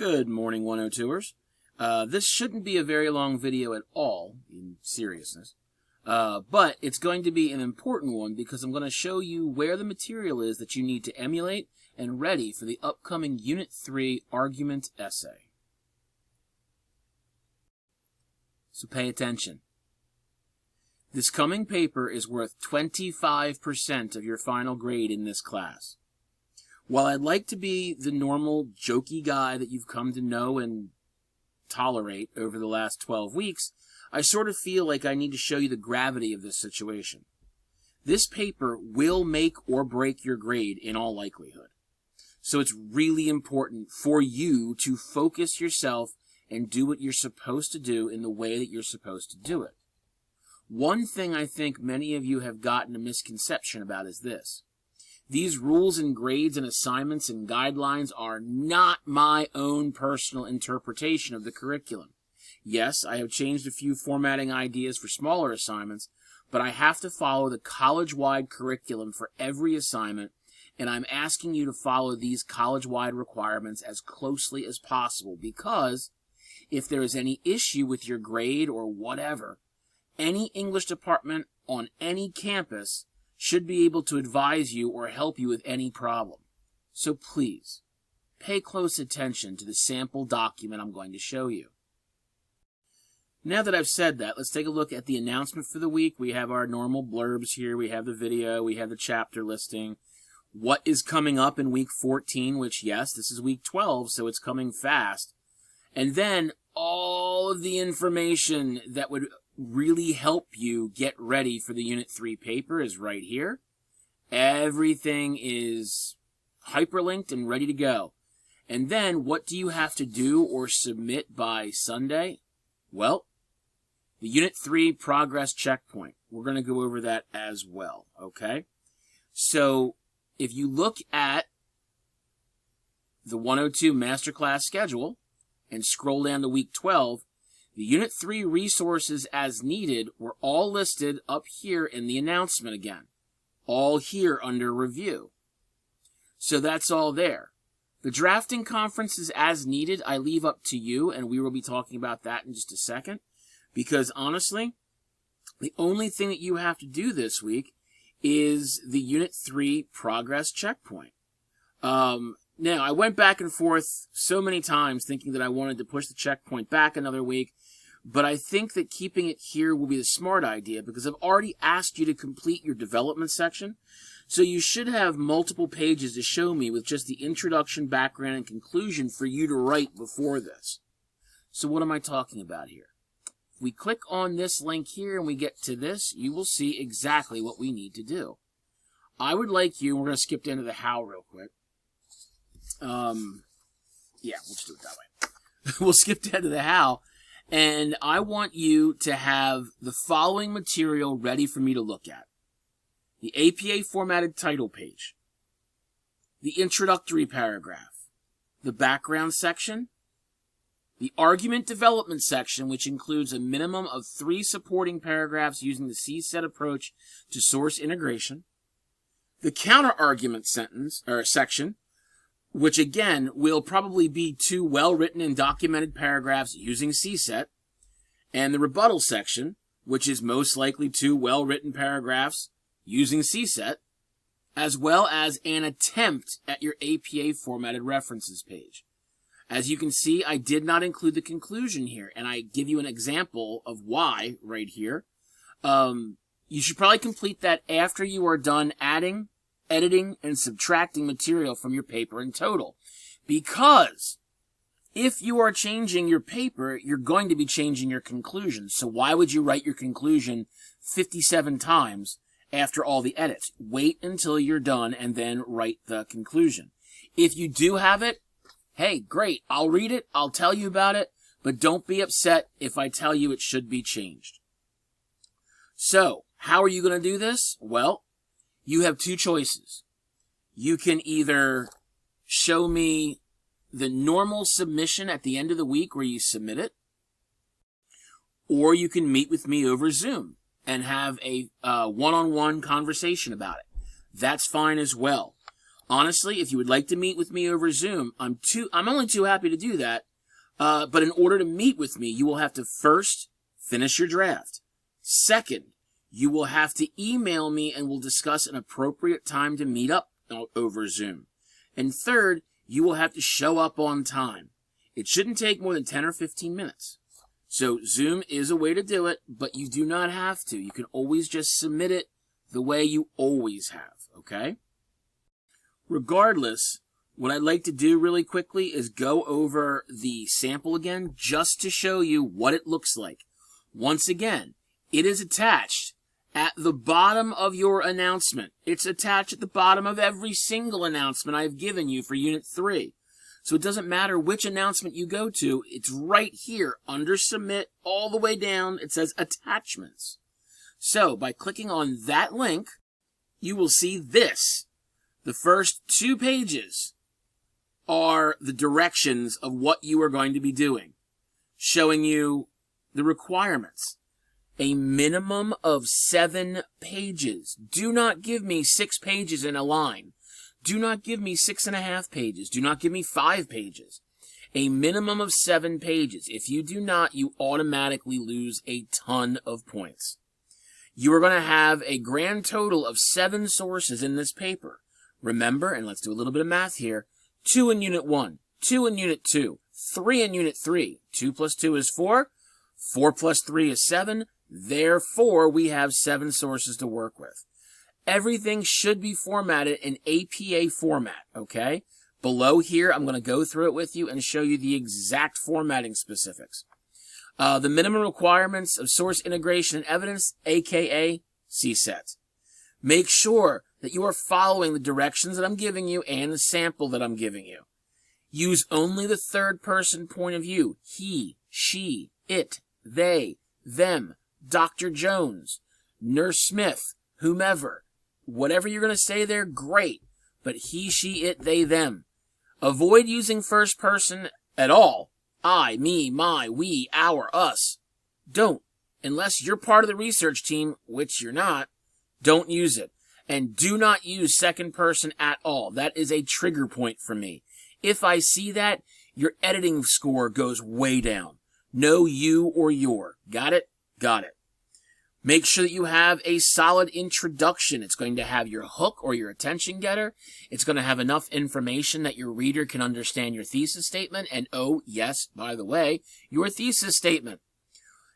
Good morning, 102ers. This shouldn't be a very long video at all, in seriousness, but it's going to be an important one because I'm going to show you where the material is that you need to emulate and ready for the upcoming Unit 3 argument essay. So pay attention. This coming paper is worth 25% of your final grade in this class. While I'd like to be the normal, jokey guy that you've come to know and tolerate over the last 12 weeks, I sort of feel like I need to show you the gravity of this situation. This paper will make or break your grade in all likelihood. So it's really important for you to focus yourself and do what you're supposed to do in the way that you're supposed to do it. One thing I think many of you have gotten a misconception about is this. These rules and grades and assignments and guidelines are not my own personal interpretation of the curriculum. Yes, I have changed a few formatting ideas for smaller assignments, but I have to follow the college-wide curriculum for every assignment, and I'm asking you to follow these college-wide requirements as closely as possible because if there is any issue with your grade or whatever, any English department on any campus should be able to advise you or help you with any problem. So please, pay close attention to the sample document I'm going to show you. Now that I've said that, let's take a look at the announcement for the week. We have our normal blurbs here. We have the video. We have the chapter listing. What is coming up in week 14, which, yes, this is week 12, so it's coming fast. And then all of the information that would really help you get ready for the Unit 3 paper is right here. Everything is hyperlinked and ready to go. And then what do you have to do or submit by Sunday? Well, the Unit 3 progress checkpoint. We're going to go over that as well, okay? So if you look at the 102 Masterclass schedule and scroll down to week 12, the Unit 3 resources as needed were all listed up here in the announcement again. All here under review. So that's all there. The drafting conferences as needed I leave up to you, and we will be talking about that in just a second. Because honestly, the only thing that you have to do this week is the Unit 3 progress checkpoint. Now, I went back and forth so many times thinking that I wanted to push the checkpoint back another week, but I think that keeping it here will be the smart idea because I've already asked you to complete your development section, so you should have multiple pages to show me with just the introduction, background, and conclusion for you to write before this. So what am I talking about here? If we click on this link here and we get to this, you will see exactly what we need to do. I would like you, and we're going to skip down to the how real quick. Yeah, we'll just do it that way. We'll skip down to the how, and I want you to have the following material ready for me to look at. The APA formatted title page, the introductory paragraph, the background section, the argument development section, which includes a minimum of 3 supporting paragraphs using the C-set approach to source integration, the counter-argument section, which again will probably be 2 well-written and documented paragraphs using C-set, and the rebuttal section, which is most likely 2 well-written paragraphs using C-set, as well as an attempt at your APA formatted references page. As you can see, I did not include the conclusion here, and I give you an example of why right here. You should probably complete that after you are done adding, editing, and subtracting material from your paper in total. Because if you are changing your paper, you're going to be changing your conclusion. So why would you write your conclusion 57 times after all the edits? Wait until you're done and then write the conclusion. If you do have it, hey, great. I'll read it. I'll tell you about it. But don't be upset if I tell you it should be changed. So, how are you going to do this? Well, you have 2 choices. You can either show me the normal submission at the end of the week where you submit it, or you can meet with me over Zoom and have a one-on-one conversation about it. That's fine as well. Honestly, if you would like to meet with me over Zoom, I'm only too happy to do that. But in order to meet with me, you will have to first finish your draft. Second, you will have to email me and we'll discuss an appropriate time to meet up over Zoom. And third, you will have to show up on time. It shouldn't take more than 10 or 15 minutes. So Zoom is a way to do it, but you do not have to. You can always just submit it the way you always have, okay? Regardless, what I'd like to do really quickly is go over the sample again just to show you what it looks like. Once again, it is attached at the bottom of your announcement. It's attached at the bottom of every single announcement I've given you for Unit 3. So it doesn't matter which announcement you go to, it's right here under Submit all the way down. It says Attachments. So by clicking on that link, you will see this. The first 2 pages are the directions of what you are going to be doing, showing you the requirements. A minimum of 7 pages. Do not give me 6 pages in a line. Do not give me 6.5 pages. Do not give me 5 pages. A minimum of 7 pages. If you do not, you automatically lose a ton of points. You are going to have a grand total of 7 sources in this paper. Remember, and let's do a little bit of math here, 2 in Unit 1, 2 in Unit 2, 3 in Unit 3. 2 plus 2 is 4. 4 plus 3 is 7. Therefore, we have 7 sources to work with. Everything should be formatted in APA format, okay? Below here, I'm going to go through it with you and show you the exact formatting specifics. The minimum requirements of source integration and evidence, aka CSET. Make sure that you are following the directions that I'm giving you and the sample that I'm giving you. Use only the third person point of view. He, she, it, they, them, Dr. Jones, Nurse Smith, whomever. Whatever you're going to say there, great. But he, she, it, they, them. Avoid using first person at all. I, me, my, we, our, us. Don't. Unless you're part of the research team, which you're not, don't use it. And do not use second person at all. That is a trigger point for me. If I see that, your editing score goes way down. No you or your. Got it? Got it. Make sure that you have a solid introduction. It's going to have your hook or your attention getter. It's going to have enough information that your reader can understand your thesis statement. And oh, yes, by the way, your thesis statement.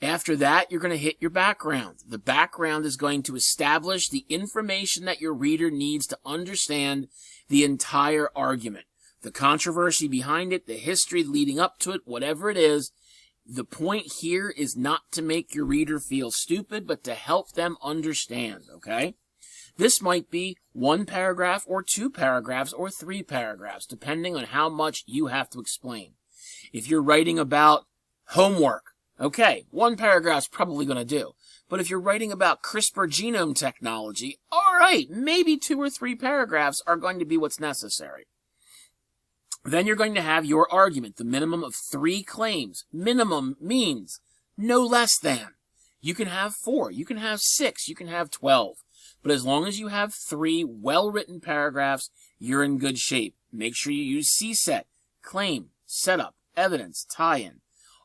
After that, you're going to hit your background. The background is going to establish the information that your reader needs to understand the entire argument. The controversy behind it, the history leading up to it, whatever it is. The point here is not to make your reader feel stupid, but to help them understand, okay? This might be 1 paragraph or 2 paragraphs or 3 paragraphs, depending on how much you have to explain. If you're writing about homework, okay, 1 paragraph's probably going to do. But if you're writing about CRISPR genome technology, all right, maybe 2 or 3 paragraphs are going to be what's necessary. Then you're going to have your argument, the minimum of 3 claims. Minimum means no less than. You can have 4, you can have 6, you can have 12. But as long as you have 3 well-written paragraphs, you're in good shape. Make sure you use CSET, claim, setup, evidence, tie-in.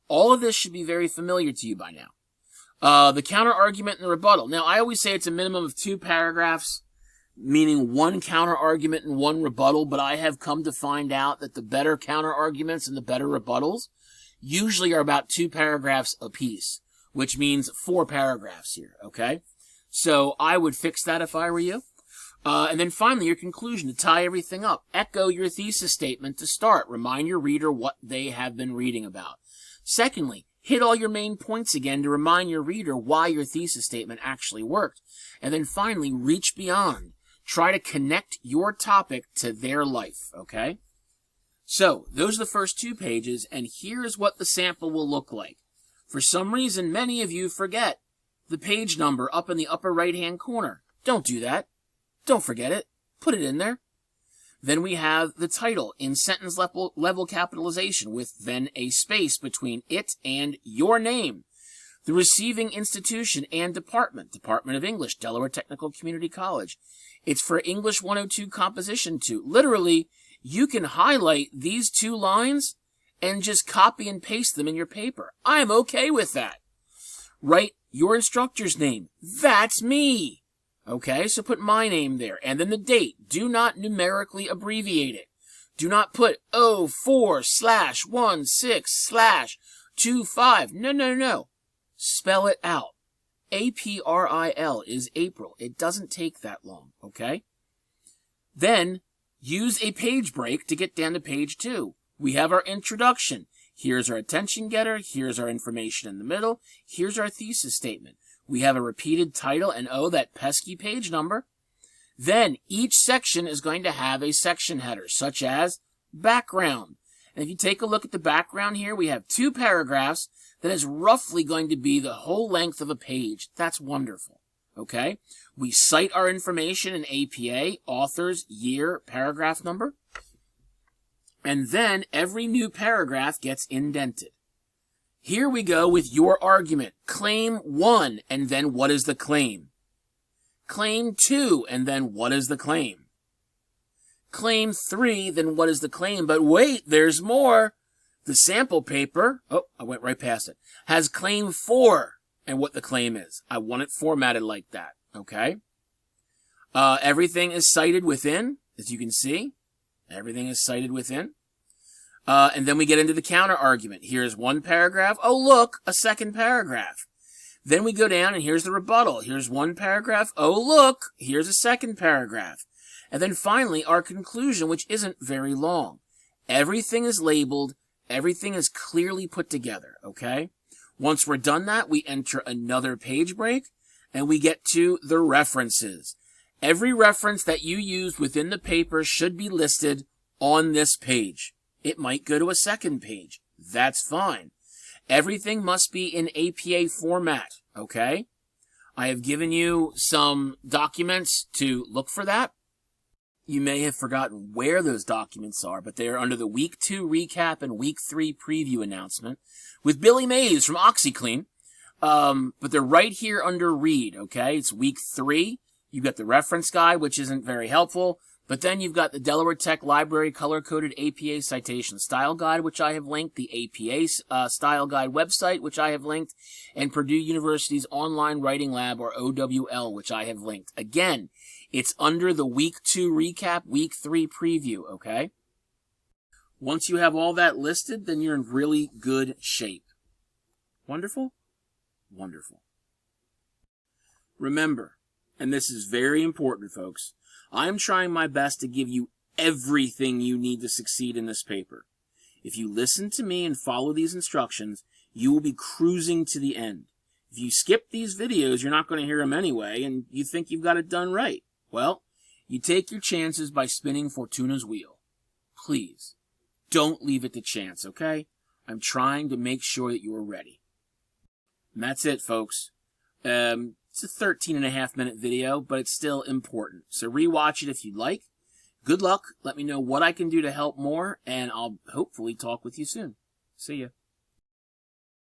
All of this should be very familiar to you by now. The counter-argument and the rebuttal. Now, I always say it's a minimum of 2 paragraphs, meaning 1 counter-argument and 1 rebuttal, but I have come to find out that the better counter-arguments and the better rebuttals usually are about 2 paragraphs apiece, which means 4 paragraphs here, okay? So I would fix that if I were you. And then finally, your conclusion to tie everything up. Echo your thesis statement to start. Remind your reader what they have been reading about. Secondly, hit all your main points again to remind your reader why your thesis statement actually worked. And then finally, reach beyond. Try to connect your topic to their life, okay? So, those are the first 2 pages, and here's what the sample will look like. For some reason, many of you forget the page number up in the upper right-hand corner. Don't do that. Don't forget it. Put it in there. Then we have the title in sentence level capitalization with then a space between it and your name. The receiving institution and department, Department of English, Delaware Technical Community College. It's for English 102 Composition 2. Literally, you can highlight these 2 lines and just copy and paste them in your paper. I'm okay with that. Write your instructor's name. That's me. Okay, so put my name there. And then the date. Do not numerically abbreviate it. Do not put 04/16/25. No. Spell it out. April is April. It doesn't take that long, okay? Then, use a page break to get down to page 2. We have our introduction. Here's our attention getter. Here's our information in the middle. Here's our thesis statement. We have a repeated title and that pesky page number. Then, each section is going to have a section header, such as background. And if you take a look at the background here, we have 2 paragraphs that is roughly going to be the whole length of a page. That's wonderful. Okay? We cite our information in APA, authors, year, paragraph number. And then every new paragraph gets indented. Here we go with your argument. Claim 1, and then what is the claim? Claim 2, and then what is the claim? Claim 3, then what is the claim? But wait, there's more. The sample paper, I went right past it, has claim 4 and what the claim is. I want it formatted like that, okay? Everything is cited within, as you can see. Everything is cited within. And then we get into the counter argument. Here's 1 paragraph. Oh, look, a 2nd paragraph. Then we go down and here's the rebuttal. Here's 1 paragraph. Oh, look, here's a 2nd paragraph. And then finally, our conclusion, which isn't very long. Everything is labeled. Everything is clearly put together, okay? Once we're done that, we enter another page break, and we get to the references. Every reference that you used within the paper should be listed on this page. It might go to a 2nd page. That's fine. Everything must be in APA format, okay? I have given you some documents to look for that. You may have forgotten where those documents are, but they are under the Week 2 recap and Week 3 preview announcement with Billy Mays from OxyClean. But they're right here under Read, okay? It's Week 3. You've got the reference guide, which isn't very helpful. But then you've got the Delaware Tech Library color-coded APA Citation Style Guide, which I have linked, the APA Style Guide website, which I have linked, and Purdue University's Online Writing Lab, or OWL, which I have linked. Again, it's under the Week 2 recap, Week 3 preview, okay? Once you have all that listed, then you're in really good shape. Wonderful? Wonderful. Remember, and this is very important, folks, I'm trying my best to give you everything you need to succeed in this paper. If you listen to me and follow these instructions, you will be cruising to the end. If you skip these videos, you're not going to hear them anyway, and you think you've got it done right. Well, you take your chances by spinning Fortuna's wheel. Please, don't leave it to chance, okay? I'm trying to make sure that you are ready. And that's it, folks. It's a 13.5-minute video, but it's still important. So rewatch it if you'd like. Good luck. Let me know what I can do to help more, and I'll hopefully talk with you soon. See ya.